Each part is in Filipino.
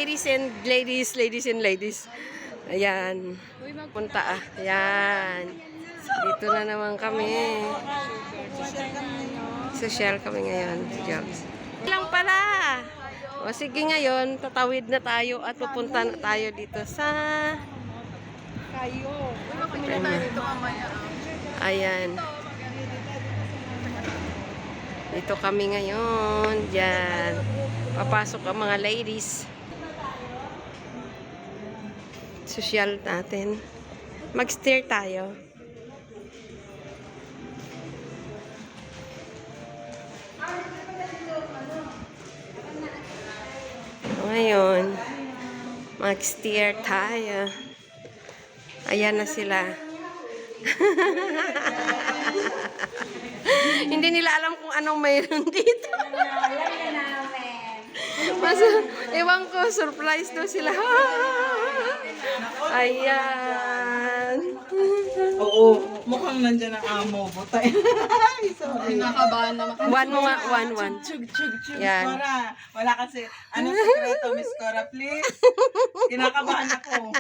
ladies and ladies. Ayan. Punta ah. Ayan. Dito na naman kami. Social kami ngayon. Jobs. Lang pala. O sige ngayon, tatawid na tayo at pupunta na tayo dito sa ayan. Dito kami ngayon. Diyan. Papasok ang mga ladies. Social natin. Mag-stair tayo. Ngayon, mag-stair tayo. Ayan na sila. Hindi nila alam kung anong mayroon dito. Ewan ko, surprise daw sila. Ayan. Oo, mukhang nandyan ang amo. Butay. Nakabahan naman. One mo nga, one. Chug, chug, chug. Yan. Cora. Wala kasi. Anong sekreto, Miss Cora, please? Kinakabahan ako.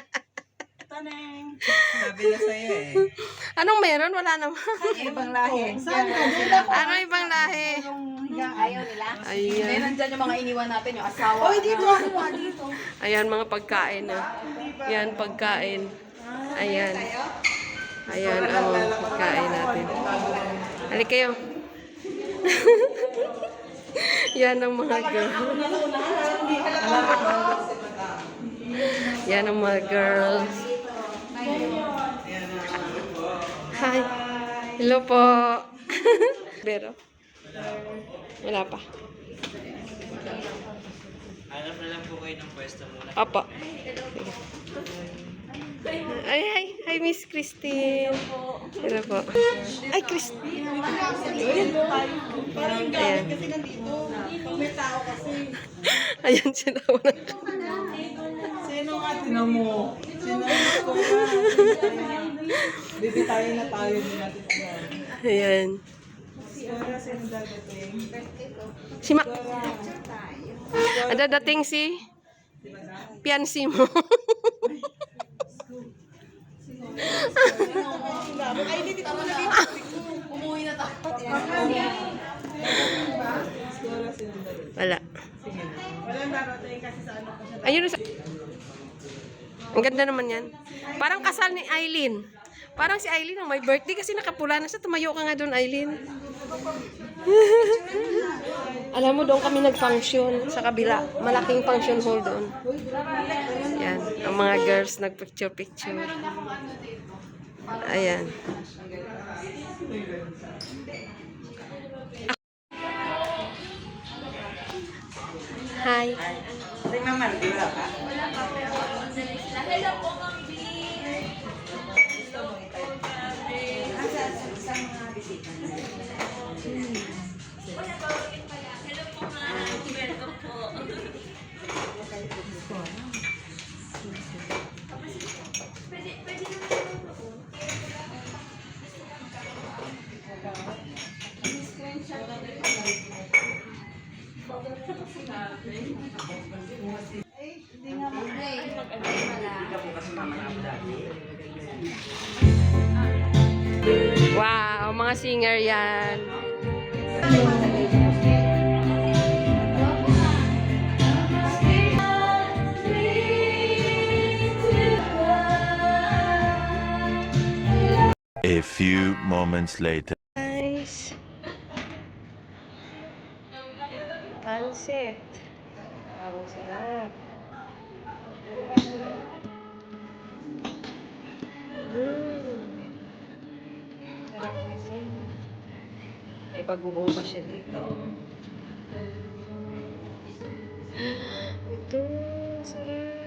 Taneng. Sabi na sa'yo eh. Anong meron? Wala naman. Ibang lahi. Saan ka? Ano ibang lahi? Ayaw nila. Ayan. Then, nandyan yung mga iniwan natin, yung asawa. Oy, dito ako. Dito. Ayan, mga pagkain. Ayan, pagkain. Ayan. Ayan, ang pagkain natin. Halik kayo. Yan ang mga girls. Yan ang mga girls. Hi. Hello po. Pero? Wala pa. Hanap na lang po kayo ng pwesto muna. Apa. Ay, hi Miss Christine. Hello po. Ay, Christine. Parang gamit kasi nandito. Pag may tao kasi. Ayan sila. Sino nga tinan mo? Sino ko nga? Bibitayin na tayo din natin. Ayan. Cora, sino dadating? Si Ma... Dadating si... Piansi mo. Ay, hindi ko na Umuwi na tayo. Cora, sino dadating? Wala. Sige na. Walang darating kasi sa ano ko siya. Ayun sa... Ang ganda naman yan. Parang kasal ni Aileen. Parang si Aileen ang may birthday kasi nakapula na siya. Tumayo ka nga doon, Aileen. Alam mo, doon kami nag-function sa kabila. Malaking function hall doon. Yan. Ang mga girls nag-picture-picture. Ayan. Hi. Tingnan man, di ba ka? Wow, mga singer yan. A few moments later. Nice. Pansit. Ang sarap. Ay, pag-uong pa siya dito. Ito, sarap.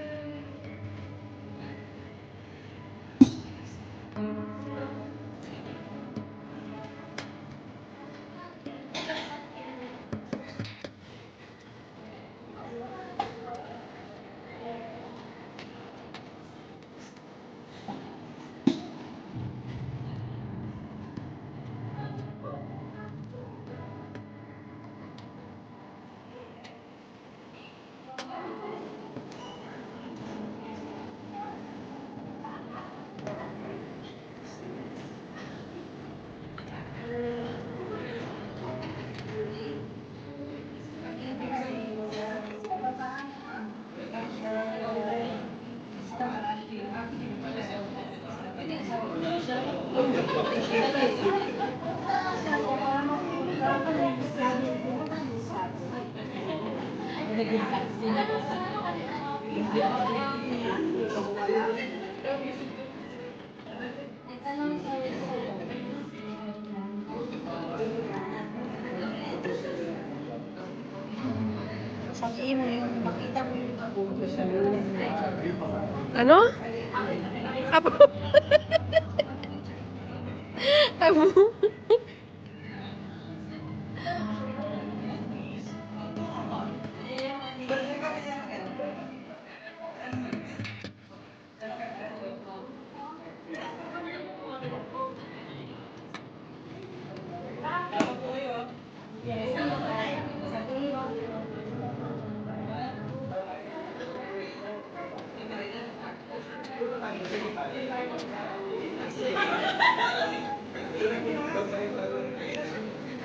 Ano? Abo. Abo.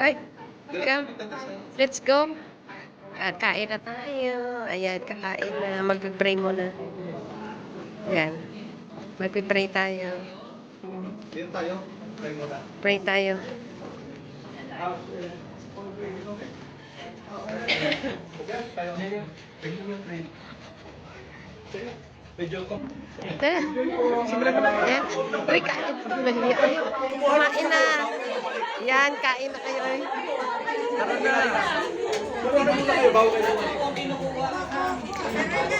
Ay, come. Let's go. Kain na tayo. Ayan, kakain na. Magpipray muna. Ayan. Magpipray tayo. Dito tayo. Try mo na. Pray tayo. Tayo. Tingnan mo yung train. Video ko. Tara. Ayan. Uy, kain. Kumain na. Yan, kain na kayo. Ay.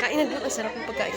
Kain na doon. Ang sarap ng pagkain.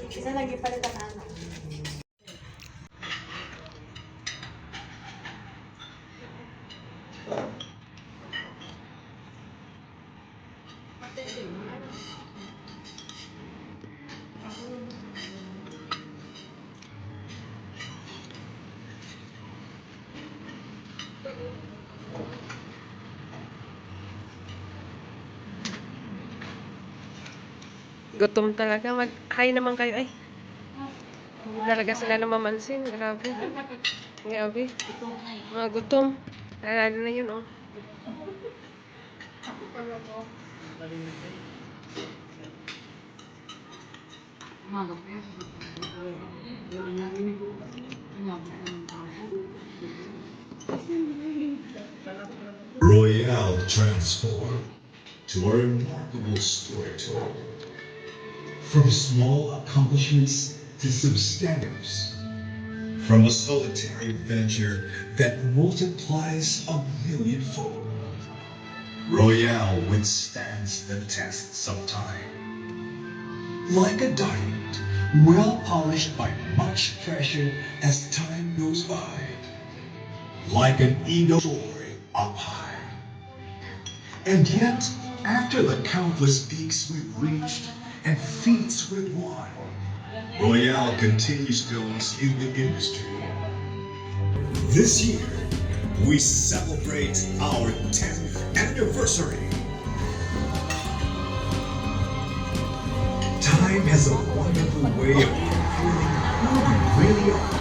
Isa lagi palit ang anak. Gutom talaga. Mag-hi naman kayo. Ay. Hindi talaga sila namamansin. Grabe. Grabe. Mga gutom. Lalo na yun, oh. Royale transformed to a remarkable storyteller. From small accomplishments to substantives. From a solitary venture that multiplies a millionfold. Royale withstands the tests of time. Like a diamond, well polished by much pressure as time goes by. Like an eagle soaring up high. And yet, after the countless peaks we've reached and feats we've won, Royale continues films in the industry. This year, we celebrate our 10th anniversary. Time has a wonderful way of revealing who we really are.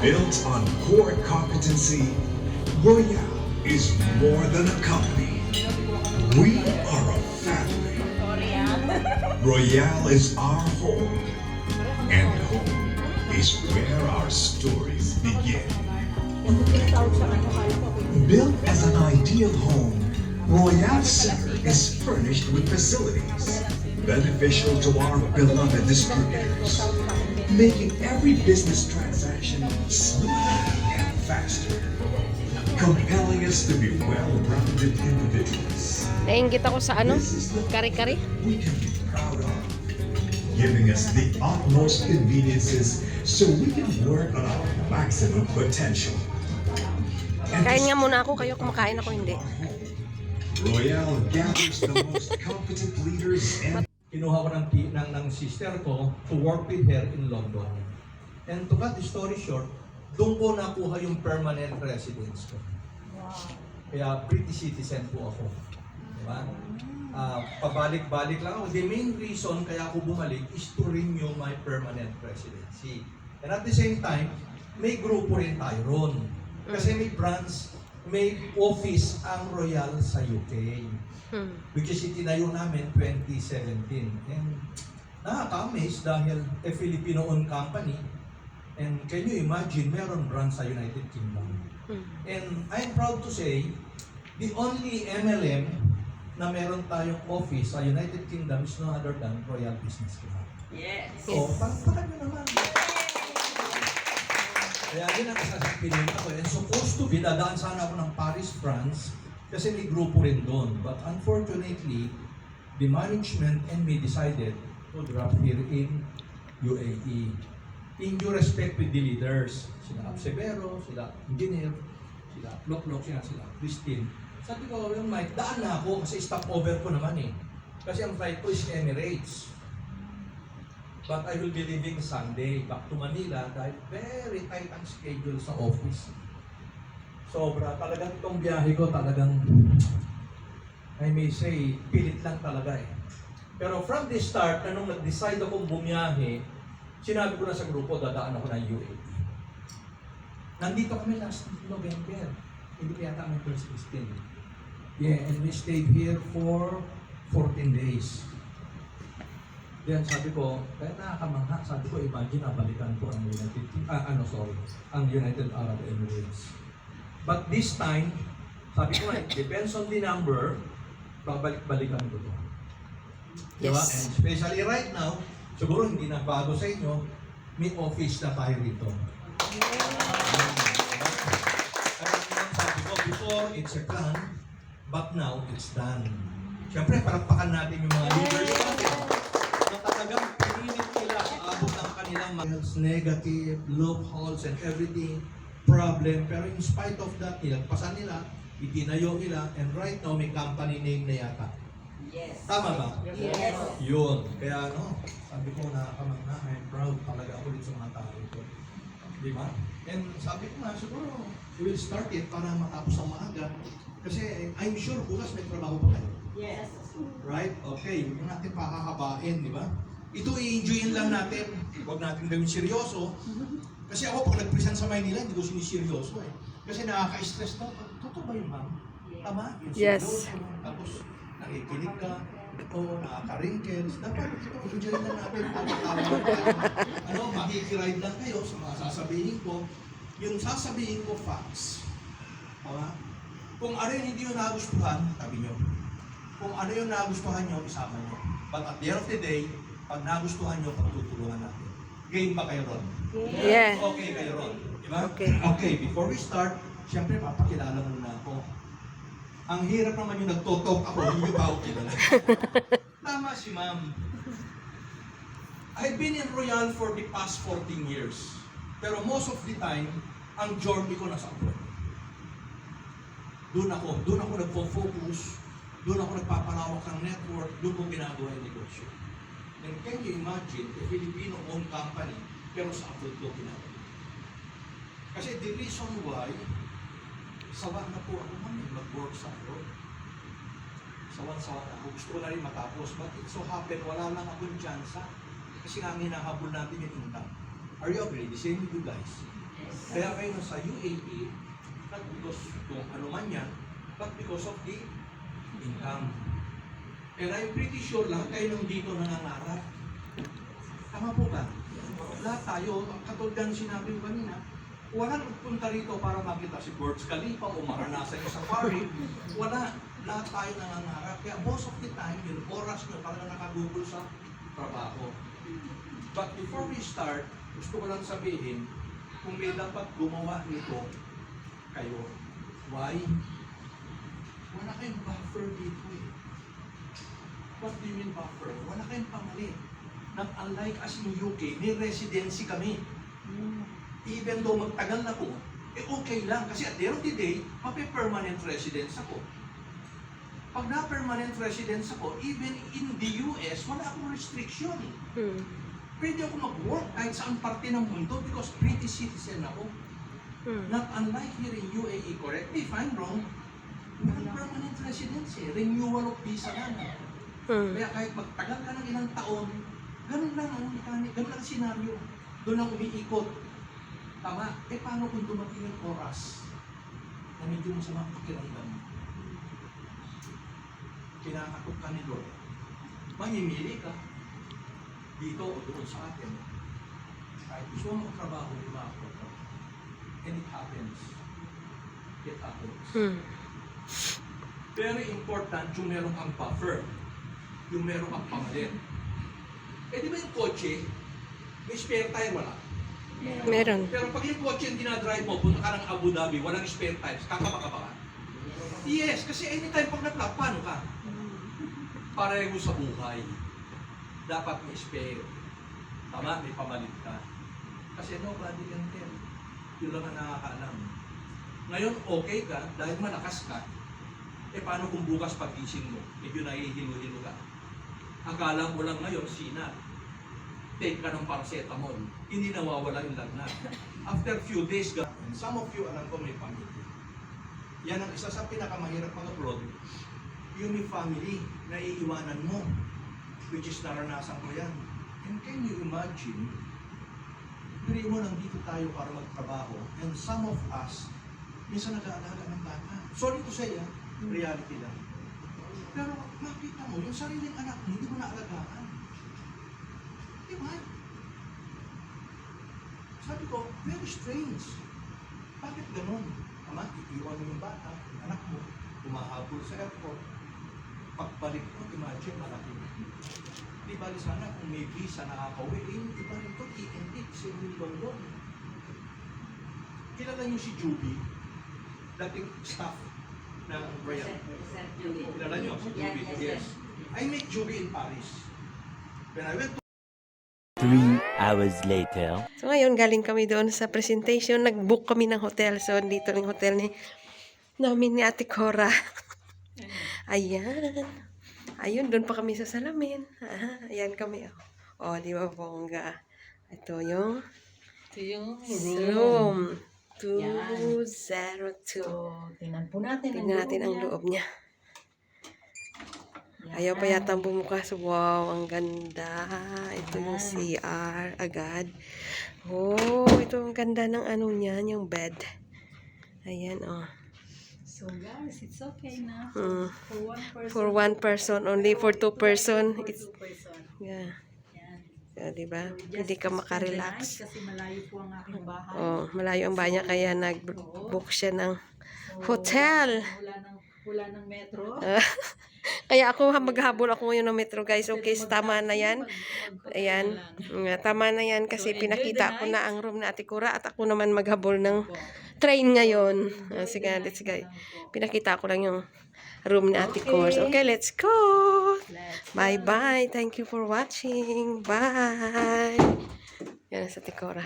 Built on core competency, Royale is more than a company. We are a family. Royale is our home, and home is where our stories begin. Built as an ideal home, Royale Center is furnished with facilities beneficial to our beloved distributors, making every business transaction smoother and faster. compelling us to be well-rounded individuals. Nainggit ako sa ano? This is the Kari-kari. we can be proud of, giving us the utmost conveniences so we can work on our maximum potential. And Kain nga muna ako, kayo kumakain ako hindi. Royale gathers the most competent leaders and Kinuha ko ng sister ko to work with her in London. And to cut the story short, doon ko nakuha yung permanent residence ko. Kaya British citizen po ako. Diba? Pabalik-balik lang ako. The main reason kaya ako bumalik is to renew my permanent residency. And at the same time, may grupo rin tayo ron. Kasi may branch, may office ang Royal sa UK. Which is itinayo namin 2017. And nakaka-amaze dahil a Filipino-owned company. And can you imagine, meron branch sa United Kingdom. And I'm proud to say, the only MLM na meron tayong office sa United Kingdom is no other than Royal Business Club. Yes. So, palakpakan nyo naman. Kaya yun ang isa sa pinili ko. And supposed to be, dadaan sana ako ng Paris, France, kasi may grupo rin doon. But unfortunately, the management and me decided to drop here in UAE. In due respect with the leaders, sila Absevero, sila Engineer, sila Loklok, sila Christine. Sabi ko, yung Mike, daan na ako kasi stopover ko naman eh. Kasi ang flight ko is Emirates. But I will be leaving Sunday back to Manila dahil very tight ang schedule sa office. Sobra. Talagang itong biyahe ko talagang, I may say, pilit lang talaga eh. Pero from the start, na nung nag-decide akong bumiyahe, sinabi ko na sa grupo, dadaan ako ng UAE. Nandito kami last November. Hindi yata kami first 16. Yeah, and we stayed here for 14 days. Then sabi ko, kaya nakakamangha, sabi ko, imagine nabalikan ko ang ang United Arab Emirates. But this time, sabi ko, it depends on the number, babalik-balikan ko to. Diba? Yes. And especially right now, siguro hindi na bago sa inyo, may office na tayo rito. Sabi ko, before, it's a plan, but now, it's done. Siyempre, palakpakan natin yung mga leaders natin. Na talagang pinilit nila sa abot ng kanilang mga negative, loopholes, and everything, problem. Pero in spite of that, nilagpasan nila, itinayo nila, and right now, may company name na yata. Yes. Tama ba? Yes. Yun. Kaya sabi ko nakakamangha, I'm proud talaga ako dito sa mga tao ito. Di ba? And sabi ko nga, siguro, we will start it para matapos ang maaga. Kasi I'm sure bukas may trabaho pa kayo. Yes. Right? Okay, huwag natin pakakabain, di ba? Ito i-enjoyin lang natin. Huwag natin gawin seryoso. Kasi ako pag nag-present sa Maynila, hindi ko siniseryoso eh. Kasi nakaka-stress to. Totoo ba yun, ma'am? Tama? Yung Yes. seryoso. Tapos nakikinig ka. O nakaka-wrinkles. Dapat enjoy na natin. Makikiride lang kayo sa mga sasabihin ko. Yung sasabihin ko, facts. Tama? Kung ano yung hindi yung nagustuhan, tabi nyo. Kung ano yung nagustuhan nyo, isama nyo. But at the end of the day, pag nagustuhan nyo, pagtutulungan natin. Game ba kayo ron? Yeah. Okay kayo ron. Diba? Okay. Okay, before we start, siyempre papakilala muna ako. Ang hirap naman yung nagtotok ako, hindi ba ako kilala? Tama si ma'am. I've been in Royal for the past 14 years. Pero most of the time, ang journey ko nasa abroad. Doon ako nagpo-focus, doon ako nagpapalawak ng network, doon ko ginagawa yung negosyo. And can you imagine, a Filipino-owned company, pero sa abroad ko ginagawa. Kasi the reason why, sawa na po ako mag-work sa abroad. Sawa na ako. Gusto ko na rin matapos, but it so happen, wala lang akong tsansa. Kasi nga ang hinahabol natin yung income. Are you agree? The same with you guys. Kaya kayo sa UAE, not because kung ano man yan, but because of the income. And I'm pretty sure lahat kayo nung dito nangangarap. Tama po ba? Lahat tayo, katulad ng sinabi ko kanina, wala nagpunta rito para makita si Burj Khalifa o maranasan yung safari. Wala. Lahat tayo nangangarap. Kaya most of the time, yung oras nyo talaga nakagugol sa trabaho. But before we start, gusto ko lang sabihin, kung may dapat gumawa nito, kayo. Why? Wala kayong buffer dito eh. What do you mean buffer? Wala kayong pamalit. Not unlike as in UK, may residency kami. Even though magtagal na po, okay lang. Kasi at the end of the day, mape-permanent residence ako. Pag na-permanent residence ako, even in the US, wala akong restriction. Pwede ako mag-work kahit saan parte ng mundo because British citizen ako. Not unlike here in UAE, correct me if I'm wrong, walang permanent residence eh. Renewal of visa lang. Kaya kahit magtagal ka ng ilang taon, ganun lang ang mechanic, ganun lang ang senaryo. Doon ang umiikot. Tama. Paano kung dumating yung oras na medyo masama ang pakiramdam? Kinakatok ka ni Lord. Mamimili ka dito o doon sa atin. Kahit gusto mo magtrabaho, di ba ako? And it happens. It happens. Very important yung meron kang buffer. Yung meron kang pamalit. Di ba yung kotse, may spare tire wala? Meron. Pero pag yung kotse yung dinadrive mo, punta ka ng Abu Dhabi, walang spare tires, kakaba ka ba? Yes, kasi anytime pag nag-lock, paano ka? Pareho sa buhay. Dapat may spare. Tama, may pamalit ka. Kasi nobody can tell. Yun lang ang nakakaalam. Ngayon, okay ka, dahil malakas ka, paano kung bukas pagising mo, medyo nahihilo-hilo ka? Akala mo lang ngayon, sinat. Take ka ng paracetamol. Hindi nawawala yung lagnat. After few days, some of you, alam ko may pamilya. Yan ang isa sa pinakamahirap mag-abroad. Yung may family na iiwanan mo, which is naranasan ko yan. And can you imagine, pili mo nandito tayo para magtrabaho, and some of us, minsan nag-aalaga ng bata. Sorry to say, reality lang. Pero makita mo, yung sariling anak mo, hindi mo naalagaan. Di ba? Sabi ko, very strange. Bakit ganun? Ama, iiwan mo yung bata, yung anak mo, tumahabol sa airport. Pagbalik mo, imagine, malaki. Di bali sana kung may visa nakakauwi, hindi pa rin ito, TNT, kasi million doon. Kilala niyo si Juby, dating staff ng Royal. Kilala niyo si Juby? Yes. I met Juby in Paris. When I went to 3 hours later. So ngayon, galing kami doon sa presentation. Nag-book kami ng hotel. So, dito ng hotel namin ni Ate Cora. Ayan. Ayun, doon pa kami sa salamin. Ayan kami. Oh, di ba, bongga? Ito yung room 202. Tingnan po natin. Tingnan natin ang loob niya. Ayaw pa yata bumukas. Wow, ang ganda. Ito yung CR agad. Oh, ito ang ganda ng ano niyan, yung bed. Ayan, oh. So guys, it's okay na. Mm. For one person. For 1 person, only for 2 person. For It's, 2 person. yeah. Yan. Diba? So, just Hindi ka spend the makarelax. night kasi malayo po ang aking bahay. Oh, malayo ang bahay niya, kaya nag-book siya ng hotel. Wala ng metro. Kaya ako, maghabol ako ngayon ng metro, guys. Okay, tama na yan. Ayan. Tama na yan kasi pinakita ko na ang room na Ate Cora at ako naman maghabol ng train ngayon. Sige, let's go. Pinakita ko lang yung room ni Ate Cora. Okay, let's go. Bye-bye. Thank you for watching. Bye. Yan sa Ate Cora.